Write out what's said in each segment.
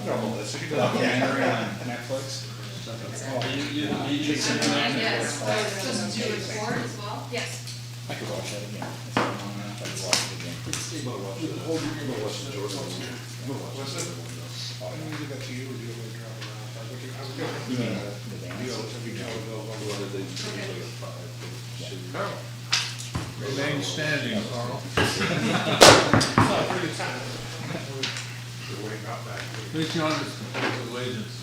Double this. If you go documentary on Netflix. You just Yes, supposed to record as well? Yes. I could watch that again. It's been long enough. I could watch it again. What's it? Oh, I yeah. leave that to you, or do you want to travel around? I would You mean the dance? Remain standing, Carl. Pretty good time. We're waiting out back. Please join us in the pledge of allegiance.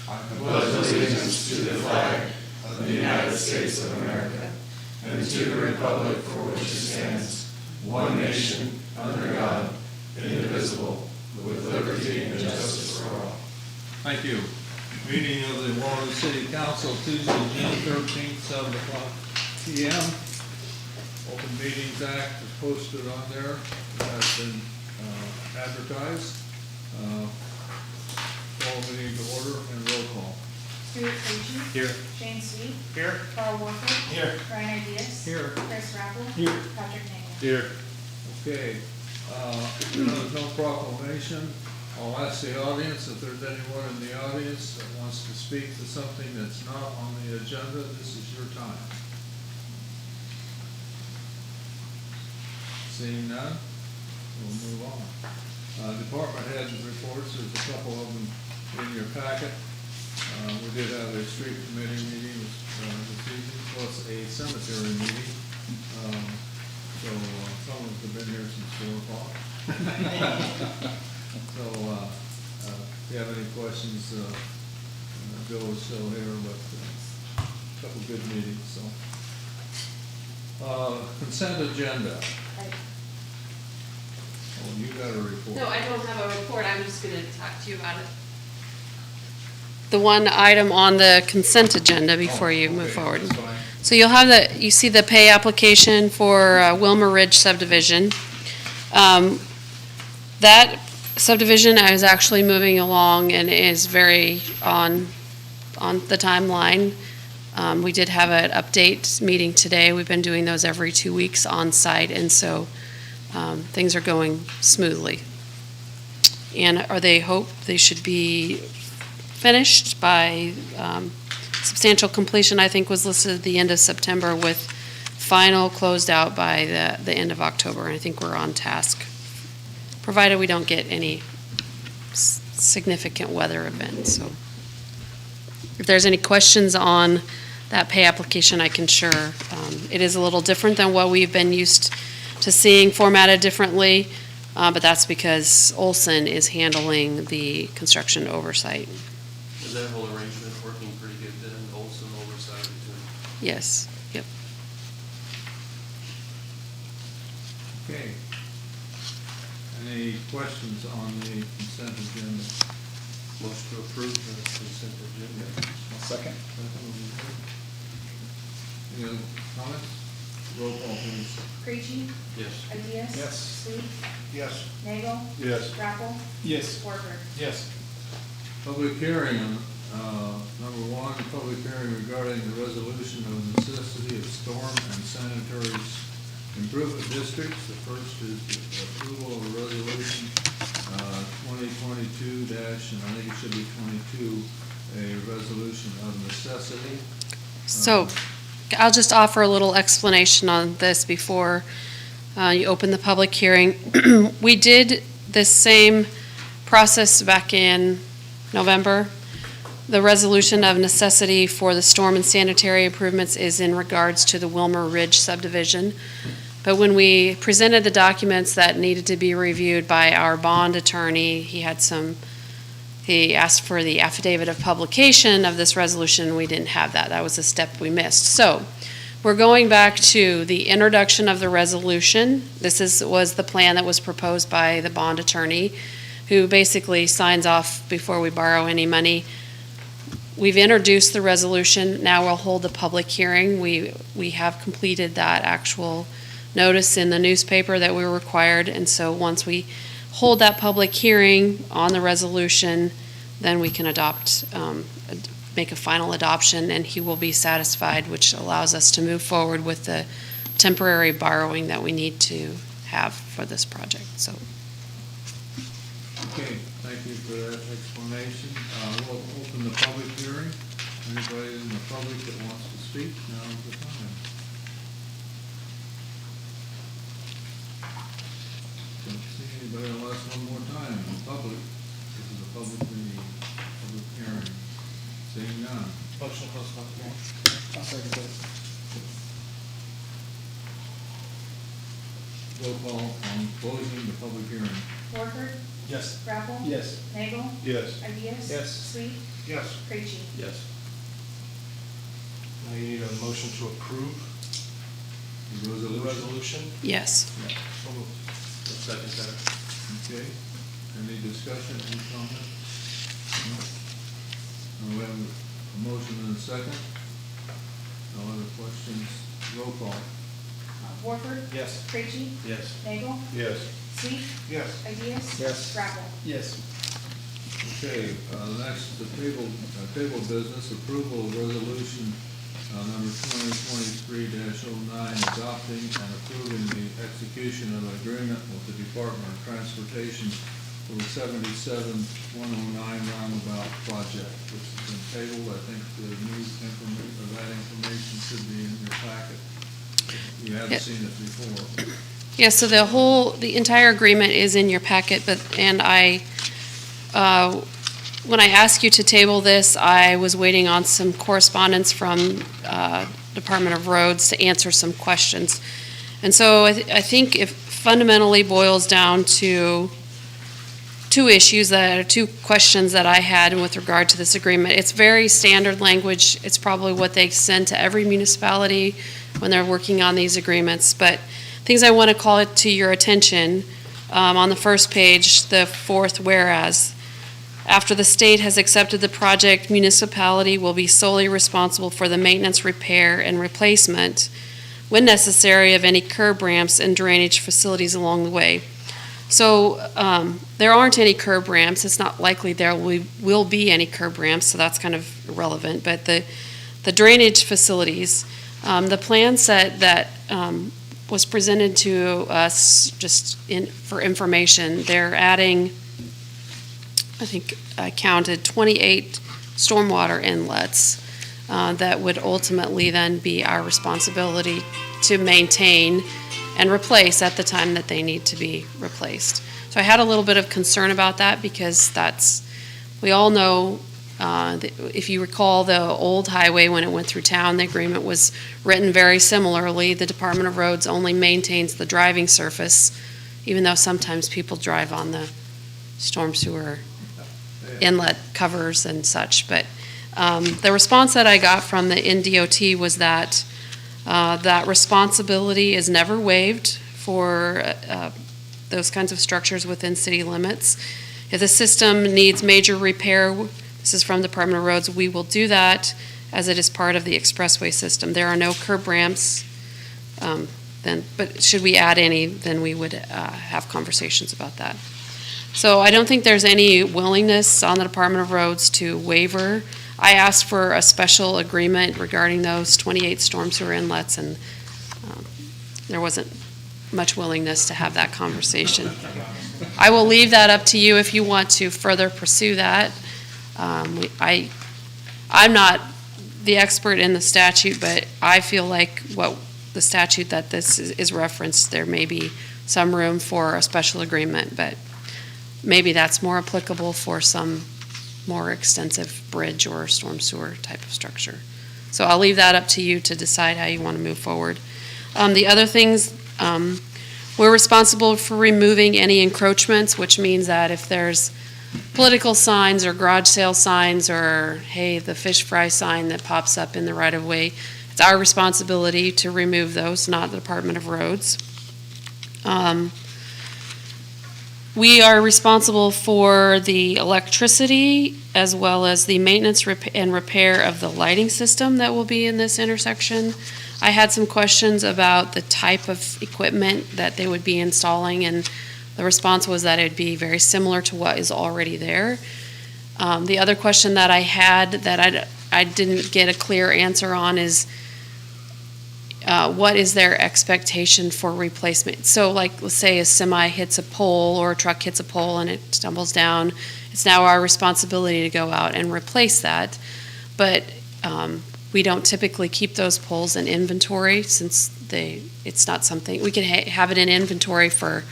pledge allegiance to the flag of the United States of America and to the republic for which it stands, one nation, under God, indivisible, with liberty and justice for all. Thank you. Meeting of the Wahoo City Council, Tuesday, June 13th, 7 o'clock p.m. Open Meetings Act is posted on there. It has been advertised. Call meeting to order and roll call. Stuart Frazier. Here. Shane Sweet. Here. Carl Wolford. Here. Brian Ideas. Here. Chris Rappel. Here. Patrick Nagel. Here. Okay, there's no proclamation. I'll ask the audience if there's anyone in the audience that wants to speak to something that's not on the agenda. This is your time. Seeing none, we'll move on. Department head reports, there's a couple of them in your packet. We did have a street committee meeting this evening, plus a cemetery meeting. So someone's been here since 4 o'clock. So if you have any questions, Bill is still here, but a couple good meetings. So consent agenda. Oh, you got a report. No, I don't have a report, I'm just gonna talk to you about it. The one item on the consent agenda before you move Okay, forward. that's fine. So you'll have you see the pay application for Wilmer Ridge subdivision. That subdivision is actually moving along and is very on the timeline. We did have an update meeting today. We've been doing those every 2 weeks on site, and so things are going smoothly. And they hope they should be finished by substantial completion, I think was listed at the end of September, with final closed out by the end of October. And I think we're on task, provided we don't get any significant weather events. So if there's any questions on that pay application, I can share. It is a little different than what we've been used to seeing, formatted differently, but that's because Olson is handling the construction oversight. Is that whole arrangement working pretty good then, Olson oversight between? Yes, yep. Okay. Any questions on the consent agenda? Motion to approve the consent agenda. Second. Any other comments? Roll call, please. Frazier. Yes. Ideas. Yes. Sweet. Yes. Nagel. Yes. Rappel. Yes. Wolford. Yes. Public hearing, number one, public hearing regarding the resolution of necessity of storm and sanitary improvement districts. The first is the approval of a resolution, 2022 and I think it should be 22, a resolution of necessity. So I'll just offer a little explanation on this before you open the public hearing. We did this same process back in November. The resolution of necessity for the storm and sanitary improvements is in regards to the Wilmer Ridge subdivision. But when we presented the documents that needed to be reviewed by our bond attorney, he asked for the affidavit of publication of this resolution. We didn't have that. That was a step we missed. So we're going back to the introduction of the resolution. This was the plan that was proposed by the bond attorney, who basically signs off before we borrow any money. We've introduced the resolution. Now we'll hold the public hearing. We have completed that actual notice in the newspaper that we were required, and so once we hold that public hearing on the resolution, then we can make a final adoption, and he will be satisfied, which allows us to move forward with the temporary borrowing that we need to have for this project. So. Okay, Thank you for that explanation. We'll open the public hearing. Anybody in the public that wants to speak, now is the time. Don't see anybody, I'll ask one more time. In public, this is a public meeting, public hearing. Seeing none. Motion to close public hearing. I'll second that. Roll call on closing the public hearing. Warford, Yes. Rappel. Yes. Nagel. Yes. Ideas. Yes. Sweet. Yes. Preachy. Yes. Now you need a motion to approve The the resolution. resolution. Yes. So moved. Second that. Okay. Any discussion, any comment? No? We have a motion and a second. No other questions? Roll call. Warford. Yes. Preachy. Yes. Nagel. Yes. Sweet. Yes. Ideas. Yes. Rappel. Yes. Okay, next, the table business, approval of resolution number 2023-09, adopting and approving the execution of an agreement with the Department of Transportation for the 77-109 roundabout project, which has been tabled. I think the new information, or that information should be in your packet. You haven't Yep. seen it before. Yeah, so the entire agreement is in your packet, when I asked you to table this, I was waiting on some correspondence from Department of Roads to answer some questions. And so I think it fundamentally boils down to two questions that I had with regard to this agreement. It's very standard language. It's probably what they send to every municipality when they're working on these agreements. But things I want to call it to your attention, on the first page, the fourth whereas. After the state has accepted the project, municipality will be solely responsible for the maintenance, repair, and replacement, when necessary, of any curb ramps and drainage facilities along the way. So there aren't any curb ramps. It's not likely there will be any curb ramps, so that's kind of irrelevant. But the drainage facilities, the plan set that was presented to us for information, they're adding, I think I counted 28 stormwater inlets that would ultimately then be our responsibility to maintain and replace at the time that they need to be replaced. So I had a little bit of concern about that because we all know, if you recall the old highway when it went through town, the agreement was written very similarly. The Department of Roads only maintains the driving surface, even though sometimes people drive on the storm sewer inlet covers and such. But the response that I got from the NDOT was that that responsibility is never waived for those kinds of structures within city limits. If the system needs major repair, this is from the Department of Roads, we will do that as it is part of the expressway system. There are no curb ramps. But should we add any, then we would have conversations about that. So I don't think there's any willingness on the Department of Roads to waiver. I asked for a special agreement regarding those 28 storm sewer inlets, and there wasn't much willingness to have that conversation. I will leave that up to you if you want to further pursue that. I'm not the expert in the statute, but I feel like what the statute that this is referenced, there may be some room for a special agreement, but maybe that's more applicable for some more extensive bridge or storm sewer type of structure. So I'll leave that up to you to decide how you want to move forward. The other things, we're responsible for removing any encroachments, which means that if there's political signs or garage sale signs or, hey, the fish fry sign that pops up in the right-of-way, it's our responsibility to remove those, not the Department of Roads. We are responsible for the electricity as well as the maintenance and repair of the lighting system that will be in this intersection. I had some questions about the type of equipment that they would be installing, and the response was that it would be very similar to what is already there. The other question that I had that I didn't get a clear answer on is, what is their expectation for replacement? So like, let's say a semi hits a pole or a truck hits a pole and it stumbles down. It's now our responsibility to go out and replace that. But we don't typically keep those poles in inventory since it's not something, we can have it in inventory for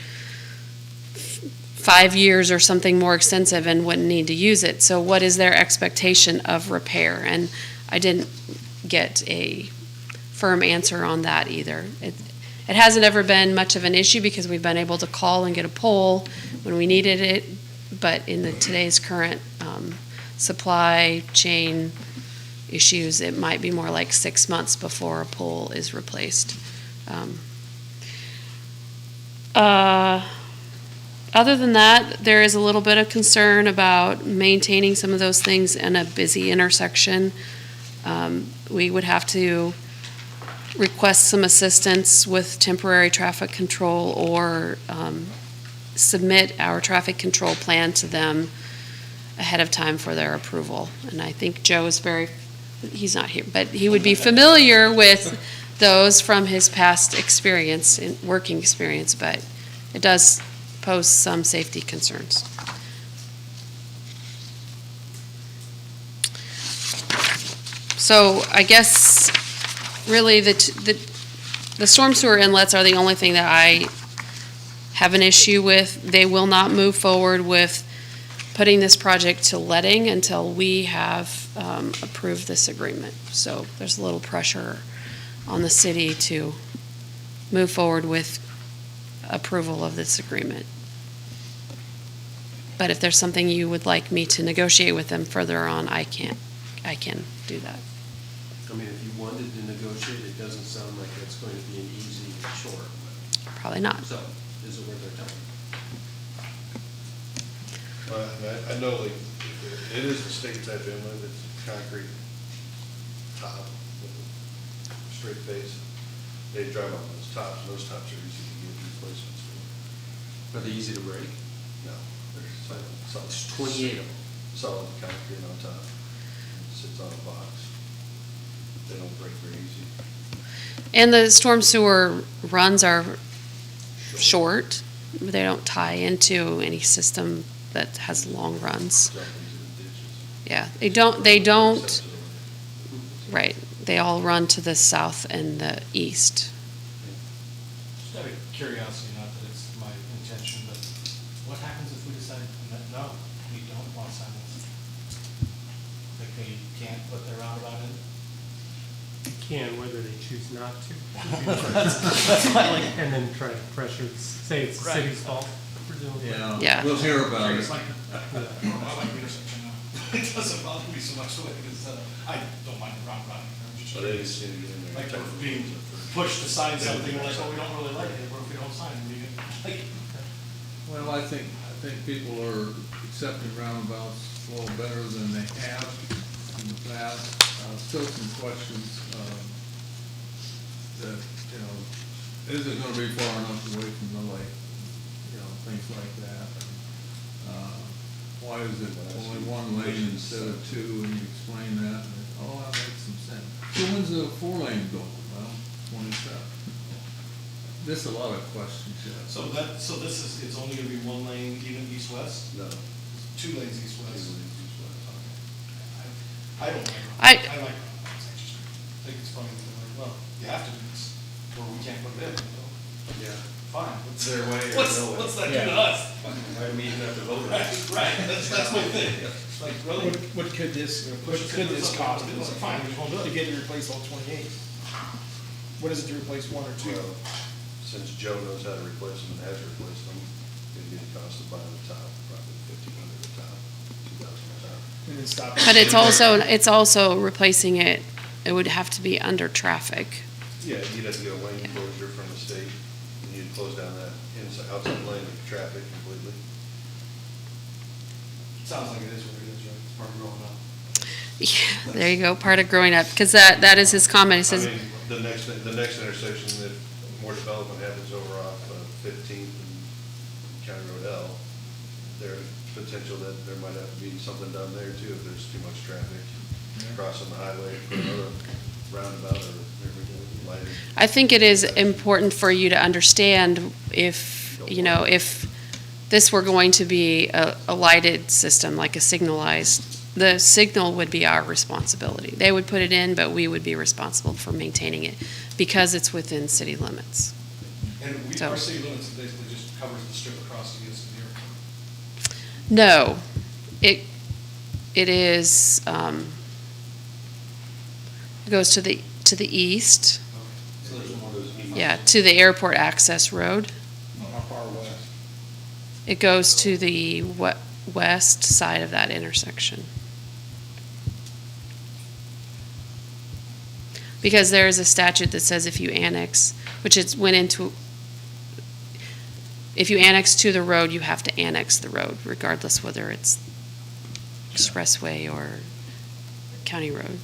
5 years or something more extensive and wouldn't need to use it. So what is their expectation of repair? And I didn't get a firm answer on that either. It hasn't ever been much of an issue because we've been able to call and get a pole when we needed it, but in today's current supply chain issues, it might be more like 6 months before a pole is replaced. Other than that, there is a little bit of concern about maintaining some of those things in a busy intersection. We would have to request some assistance with temporary traffic control or submit our traffic control plan to them ahead of time for their approval. And I think Joe is he's not here, but he would be familiar with those from his past experience, working experience, but it does pose some safety concerns. So I guess really the storm sewer inlets are the only thing that I have an issue with. They will not move forward with putting this project to letting until we have approved this agreement. So there's a little pressure on the city to move forward with approval of this agreement. But if there's something you would like me to negotiate with them further on, I can do that. I mean, if you wanted to negotiate, it doesn't sound like that's going to be an easy chore. Probably not. So, is it worth their time? I know, like, it is a state type inlet, it's concrete top with a straight face. They drive on those tops, and those tops are easy to get replacements for. Are they easy to break? No, they're solid. There's 28 of them. Solid concrete on top. It sits on a box. They don't break very easy. And the storm sewer runs are short. They don't tie into any system that has long runs. Jump into the ditches. Yeah, they don't, right. They all run to the south and the east. Just out of curiosity, not that it's my intention, but what happens if we decide that, no, we don't want sidewalks? Like they can't put their roundabout in? Can, whether they choose not to. That's why, like, and then try to pressure, say it's the city's fault, presumably. Yeah. We'll hear about it. It's like, I like the intersection now. It doesn't bother me so much the way it is, I don't mind the roundabout. I'm just So they just need to get in there. like we're being pushed to sign something, we're like, oh, we don't really like it, what if we don't sign, we get, like, Well, I think people are accepting roundabouts a little better than they have in the past. Still some questions, that, is it gonna be far enough away from the lake? Things like that. Why is it only one lane instead of two, and you explain that, and, that makes some sense. So when's the 4 lane go? Well, 27. There's a lot of questions yet. so this is, it's only gonna be one lane, even east-west? No. 2 lanes east-west? I don't like I like roundabouts, I think it's funny, they're like, well, you have to do this, or we can't put it in, so, Yeah. fine. Their way or no way. What's that do to us? Why do we even have to vote on Right, it? right, that's my thing, like, really? What could this Push cost it, us? fine, we won't do To it. get to replace all 28? What is it to replace 1 or 2? Well, since Joe knows how to replace them and has replaced them, it'd be the cost of buying the top, probably $1,500 a top, $2,000 a top. And then stop. But it's also replacing it, it would have to be under traffic. Yeah, you'd have to get a lane closure from the state, and you'd close down that outside lane of traffic completely. Sounds like it is what it is, right, it's part of growing up. Yeah, there you go, part of growing up, because that is his comment. He I says, mean, the next intersection, if more development happens over off 15th and County Road L, there's potential that there might have to be something done there too, if there's too much traffic crossing the highway, put another roundabout or Lighting. I think it is important for you to understand if, you know, if this were going to be a lighted system, like a signalized, the signal would be our responsibility. They would put it in, but we would be responsible for maintaining it because it's within city limits. And we, So- our city limits basically just covers the strip across against the airport. No, it is, it goes to the east, So there's more. yeah, to the airport access road. How far west? It goes to the west side of that intersection. Because there is a statute that says if you annex, which it went into, if you annex to the road, you have to annex the road, regardless whether it's expressway or county road.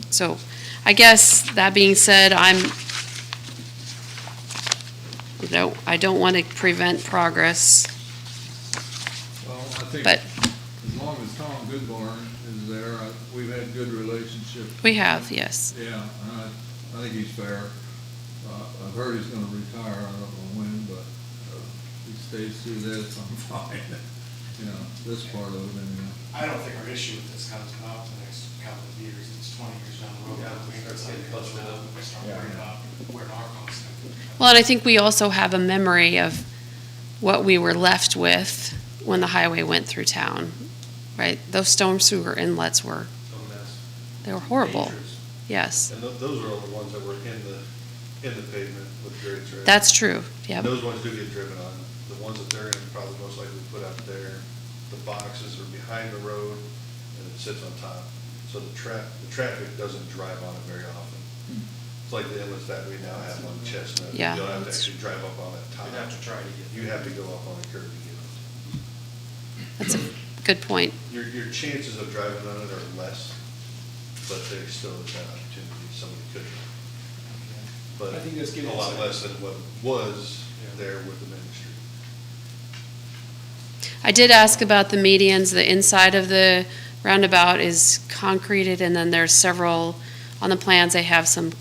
So, I guess, that being said, I don't want to prevent progress, Well, I think but as long as Tom Goodborn is there, we've had good relationship. we have, yes. Yeah, and I think he's fair. I've heard he's gonna retire, I don't know when, but if he stays through this, I'm fine. You know, this part of it, anyway. I don't think our issue with this comes about the next couple of years, it's 20 years down the road. Yeah, We starts start getting getting close closer to to that, we start Yeah. worrying about where our costs come. Well, and I think we also have a memory of what we were left with when the highway went through town, right? Those storm sewer inlets were, A mess. they were horrible, Dangerous. yes. And those are all the ones that were in the pavement with grates, right? That's true, yep. Those ones do get driven on. The ones that they're in probably most likely put out there. The boxes are behind the road and it sits on top. So the traffic doesn't drive on it very often. It's like the inlets that we now have on Chestnut. Yeah. You don't have to actually drive up on that top. You'd have to try to get. You have to go up on a curb to get it. That's a good point. Your chances of driving on it are less, but there still is that opportunity, somebody could drive. But I think that's getting a lot inside. less than what was Yeah. there with the ministry. I did ask about the medians. The inside of the roundabout is concreted, and then there's several, on the plans, they have some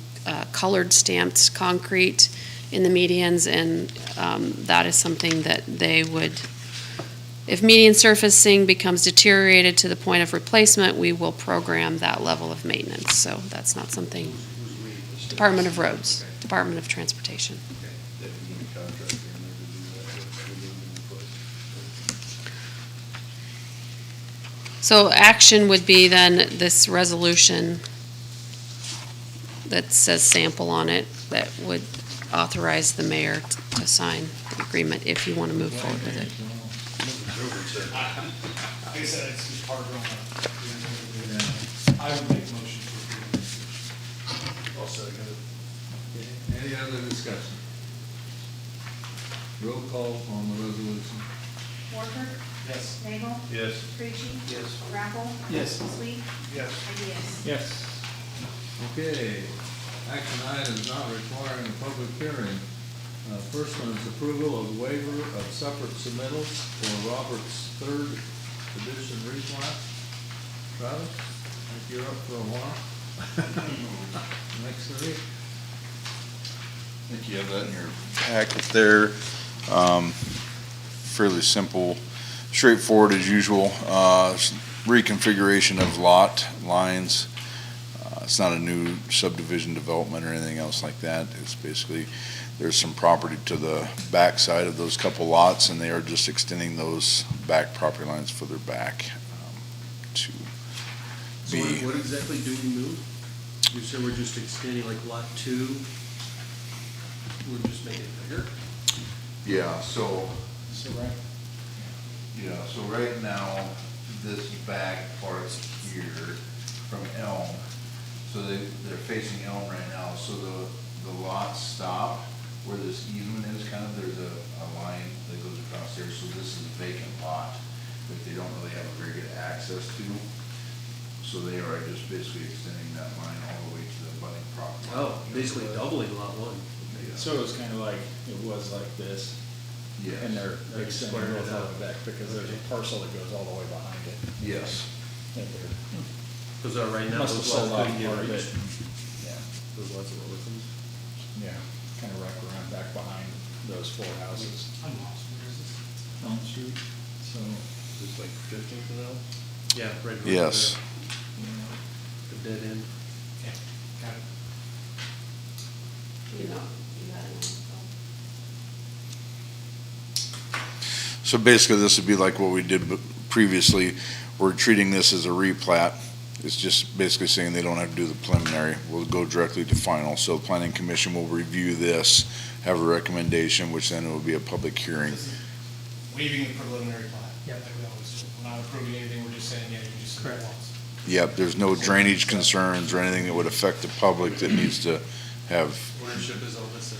colored stamped concrete in the medians, and that is something that they would, if median surfacing becomes deteriorated to the point of replacement, we will program that level of maintenance. So that's not something, Who's we? Department of Roads, Okay. Department of Transportation. Okay. That you need a contractor in there to do that, if we need to replace. So action would be then this resolution that says sample on it, that would authorize the mayor to sign the agreement if you want to move forward with it. Like I said, it's just hard going up. Yeah. I would make a motion to approve. I'll second it. Okay, any other discussion? Roll call on the resolution. Warford, Yes. Nagel, Yes. Preaching. Yes. Raffle. Yes. Sweet. Yes. Ideas. Yes. Okay, action items not requiring a public hearing. First one is approval of waiver of separate submittals for Robert's third edition replat. Travis, I think you're up for a while. Next three. I think you have that in your packet there. Fairly simple, straightforward as usual. Reconfiguration of lot lines. It's not a new subdivision development or anything else like that. It's basically, there's some property to the back side of those couple lots, and they are just extending those back property lines further back to So be. what exactly do we move? You said we're just extending like lot 2? We're just making it bigger? Yeah, so So, right. so right now, this back part's here from Elm, so they're facing Elm right now, so the lots stop where this easement is, kind of, there's a line that goes across there, so this is a vacant lot that they don't really have very good access to. So they are just basically extending that line all the way to the abutting property. Oh, basically doubling lot 1. Yeah. So it's kind of like, it was like this, Yes. and they're They're extending squaring both it out out. of the back, because there's a parcel that goes all the way behind it. Yes. And they're Because right now, Must have those sold lots off couldn't get part of it. reached. Yeah, Those lots are orphans. yeah, kind of wrap around back behind those four houses. I'm lost, where is this? Elm Street, so, It's like 15th and L. Yeah, right. north of Yes. there, The dead end. Okay, got it. You know, you got it. So basically, this would be like what we did previously. We're treating this as a replat. It's just basically saying they don't have to do the preliminary. We'll go directly to final. So the planning commission will review this, have a recommendation, which then it will be a public hearing. This is waiving the preliminary plat. Yeah. Like we always do. We're not approving anything, we're just saying, yeah, you can just. Correct. Yep, there's no drainage concerns or anything that would affect the public that needs to have. Ownership is all this.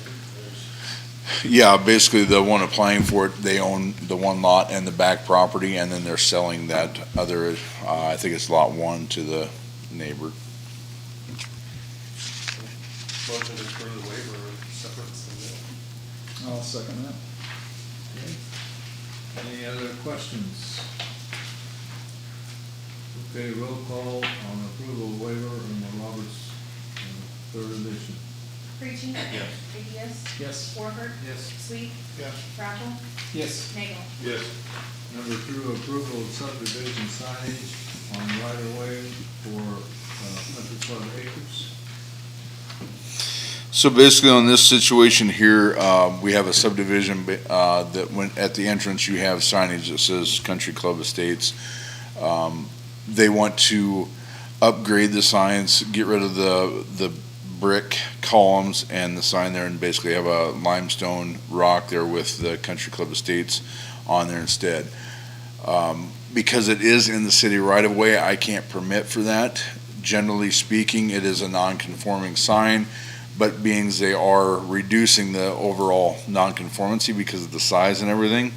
Yeah, basically the one applying for it, they own the one lot and the back property, and then they're selling that other, I think it's lot one to the neighbor. Motion to approve the waiver of separate and I'll second that. any other questions? Okay, roll call on approval of waiver in the Roberts, third edition. Creachy. Yes. Reyes. Yes. Warford. Yes. Sweet. Yes. Raffle. Yes. Nagel. Yes. Number two, approval of subdivision signage on right of way for, Country Club Acres. So basically on this situation here, we have a subdivision, that went, at the entrance, you have signage that says Country Club Estates. They want to upgrade the signs, get rid of the brick columns and the sign there, and basically have a limestone rock there with the Country Club Estates on there instead. Because it is in the city right of way, I can't permit for that. Generally speaking, it is a non-conforming sign, but being they are reducing the overall non-conformity because of the size and everything,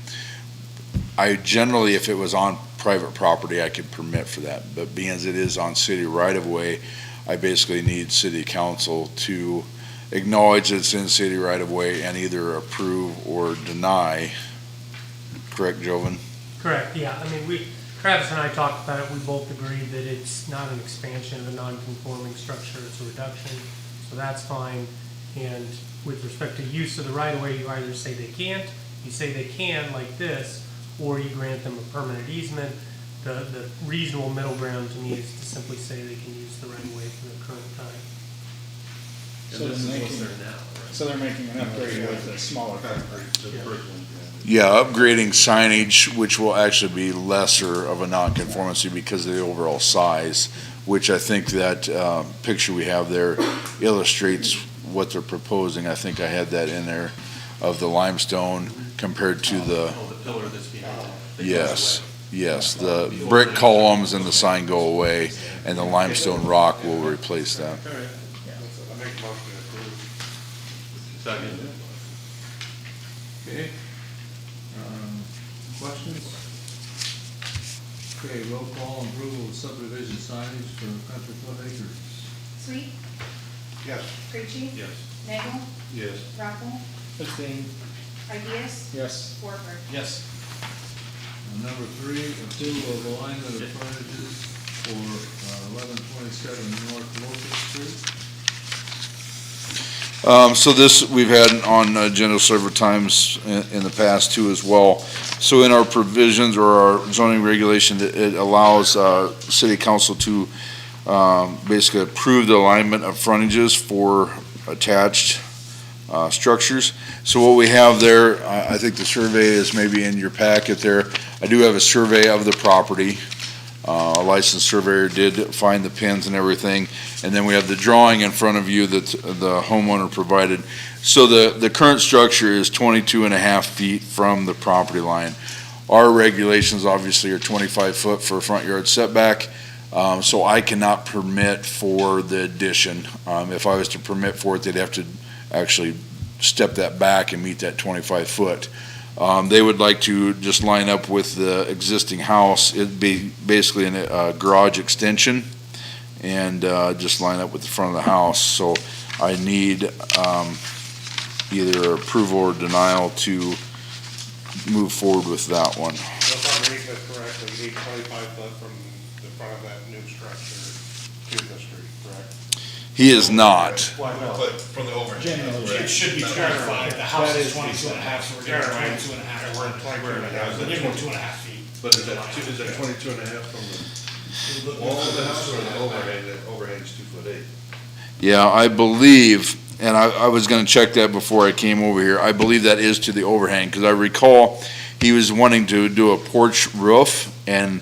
I generally, if it was on private property, I could permit for that. But being as it is on city right of way, I basically need city council to acknowledge it's in city right of way and either approve or deny. Correct, Joven? Correct, yeah. I mean, Travis and I talked about it. We both agreed that it's not an expansion of a non-conforming structure, it's a reduction, so that's fine. And with respect to use of the right-of-way, you either say they can't, you say they can like this, or you grant them a permanent easement. The reasonable middle ground to me is to simply say they can use the right-of-way for the current time. So they're making, so they're making an upgrade with a smaller footprint. The brick one, Yeah, upgrading signage, which will actually be lesser of a non-conformity because of the overall size, which I think that picture we have there illustrates what they're proposing. I think I had that in there of the limestone compared to the, Oh, the pillar that's behind it. yes, yes, the brick columns and the sign go away, and the limestone rock will replace that. I make a motion to approve. Second. Okay. Questions? Okay, roll call on approval of subdivision signage for Country Club Acres. Sweet. Yes. Creachy. Yes. Nagel. Yes. Raffle. Abstain. Reyes. Yes. Warford. Yes. Number three, approval of alignment of frontages for 1127 North Locust Street. So this, we've had on agenda several times in the past too as well. So in our provisions or our zoning regulation, it allows city council to basically approve the alignment of frontages for attached structures. So what we have there, I think the survey is maybe in your packet there. I do have a survey of the property. A licensed surveyor did find the pins and everything. And then we have the drawing in front of you that the homeowner provided. So the current structure is 22 and a half feet from the property line. Our regulations obviously are 25 foot for a front yard setback. So I cannot permit for the addition. If I was to permit for it, they'd have to actually step that back and meet that 25 foot. They would like to just line up with the existing house. It'd be basically a garage extension and just line up with the front of the house. So I need either approval or denial to move forward with that one. So if I'm reading it correctly, you need 25 foot from the front of that new structure to the street, correct? He is not. But from the overhang. Generally. It should be 25, the house is 22 and a half, so we're giving 22 and a half. We're at 22 and a half. We're giving 2.5 feet. But is that 22 and a half from the wall of the house or the overhang? The overhang's 2'8". Yeah, I believe, and I was gonna check that before I came over here, I believe that is to the overhang, because I recall he was wanting to do a porch roof, and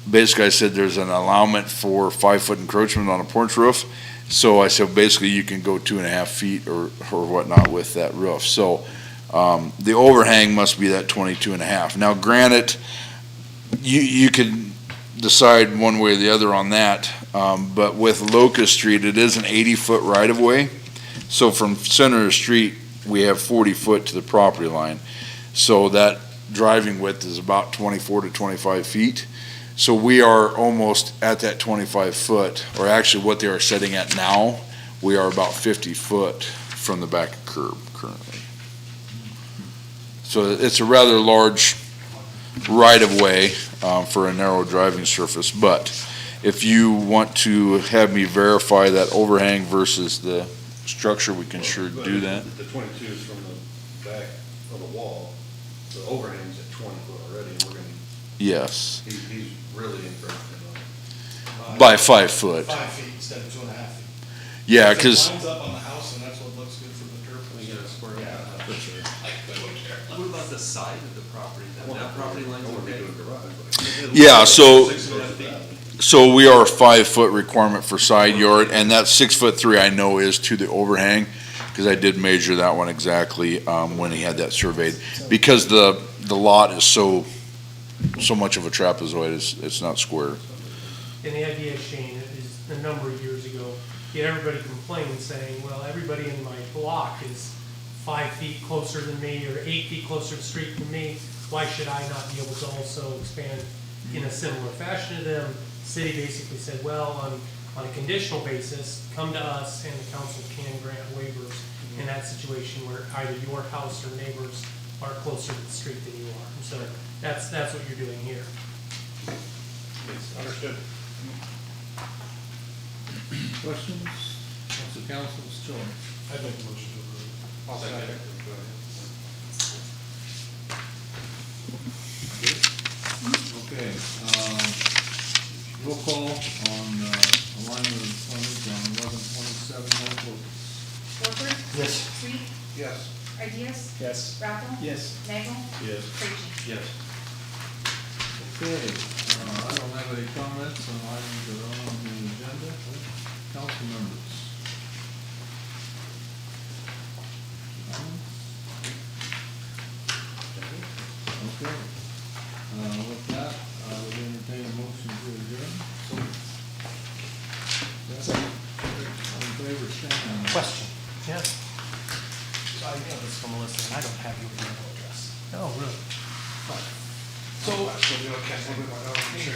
basically I said there's an allowance for 5-foot encroachment on a porch roof, so I said basically you can go 2.5 feet or whatnot with that roof, so, the overhang must be that 22 and a half. Now granted, you can decide one way or the other on that, but with Locust Street, it is an 80-foot right-of-way. So from center of the street, we have 40 foot to the property line. So that driving width is about 24 to 25 feet. So we are almost at that 25 foot, or actually what they are setting at now, we are about 50 foot from the back curb currently. So it's a rather large right-of-way for a narrow driving surface, but if you want to have me verify that overhang versus the structure, we can sure do that. The 22 is from the back of the wall, the overhang's at 20 foot already, and we're gonna, Yes, he's really encroaching on it. by 5 foot. 5 feet instead of 2.5 feet. Yeah, If it because, lines up on the house, and that's what looks good for the turf. We get a square. Yeah. For sure. What about the side of the property? That property line's I wanna be okay? doing garage, but. Yeah, so- 6.5 feet. so we are a 5-foot requirement for side yard, and that 6'3" I know is to the overhang, because I did measure that one exactly, when he had that surveyed. Because the lot is so much of a trapezoid, it's not square. And the idea, Shane, is a number of years ago, you had everybody complain saying, well, everybody in my block is 5 feet closer than me or 8 feet closer to the street than me. Why should I not be able to also expand in a similar fashion to them? City basically said, well, on a conditional basis, come to us and the council can grant waivers in that situation where either your house or neighbors are closer to the street than you are. And so that's what you're doing here. Understood. Questions? What's the council's choice? I'd make a motion to approve. I'll second. Okay, roll call on alignment of frontage on 1127 North Locust. Warford, Yes. Sweet, Yes. Ideas, Yes. Raffle, Yes. Nagel, Yes. Frazier. Yes. Okay, I don't have any comments on items that are on the agenda. Council members. Comments? Okay, with that, I would entertain a motion to adjourn. Second. All in favor, stand. Question? Yes. So I know this from Melissa, and I don't have your email address. Oh, really? So. So, you know, can I, sure.